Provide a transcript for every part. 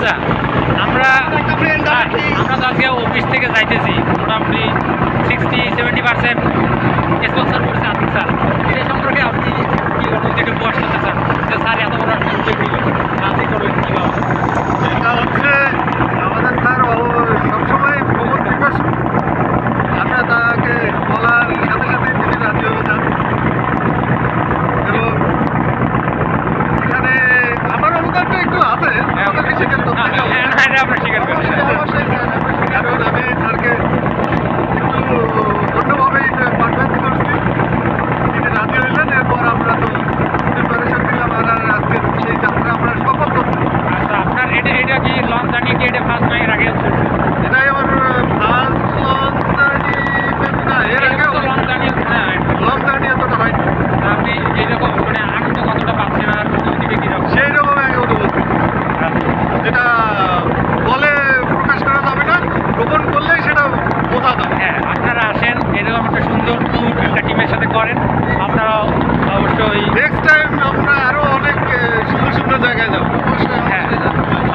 আচ্ছা, আমরা তো আজকে অফিস থেকে যাইতেছি, মোটামুটি 60-70% স্পন্সর করছে আতিক স্যার। সেই সম্পর্কে আপনি কি অনুভূতি একটু প্রকাশ করতে চান যে স্যার এত বড় একটা উদ্যোগ নিল, আতিক করবেন কীভাবে? এটা হচ্ছে আমাদের স্যার সবসময় ভ্রমণ পিপাসু। আমরা তাকে বলার সাথে সাথে তিনি রাজি হয়ে যান এবং এখানে আমার অবদানটা একটু আছে, আমাদেরকে স্বীকার করতে হবে। এটা আমরা স্বীকার করি। অবশ্যই স্যার, কারণ আমি স্যারকে একটু অন্যভাবেই কনভিন্স করছি, তিনি রাজি হইলেন। এরপর আমরা তো প্রিপারেশন নিলাম আর আজকের সেই যাত্রা আমরা সফল করছি। আচ্ছা, আপনার এটা কি লঞ্চ জার্নি কি এটা ফার্স্ট টাইম আগে চলছে? এটাই আমার ফার্স্ট লঞ্চ জার্নি, না এর আগে লঞ্চ জার্নি লঞ্চ জার্নি এতটা হয়নি। আপনি এইরকম মানে আনন্দ কতটা পাচ্ছেন আর অনুভূতিটা কীরকম? সেই রকম এক অনুভূতি যেটা বলে প্রকাশ করা যাবে না, ভ্রমণ করলেই সেটা বোঝা যাবে। হ্যাঁ, আপনারা আসেন, এরকম একটা সুন্দর ট্যুর একটা টিমের সাথে করেন, আপনারাও অবশ্যই। নেক্সট টাইম আমরা আরো অনেক সুন্দর সুন্দর জায়গায় যাবো। হ্যাঁ,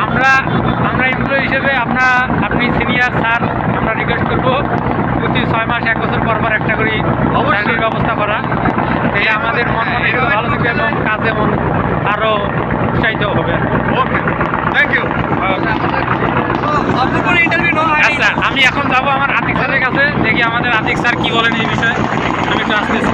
আমরা এমপ্লয়ি হিসেবে আপনি সিনিয়র স্যার, আমরা রিকোয়েস্ট করবো প্রতি 6 মাস 1 বছর পর একটা করে চাকরির ব্যবস্থা করা। এই আমাদের মন একটু ভালো থাকবে এবং কাজে মন আরও উৎসাহিত হবে। ওকে, থ্যাংক ইউ। আচ্ছা, আমি এখন যাবো আমার আতিক স্যারের কাছে, দেখি আমাদের আতিক স্যার কি বলেন এই বিষয়ে। আমি একটু আসতেছি।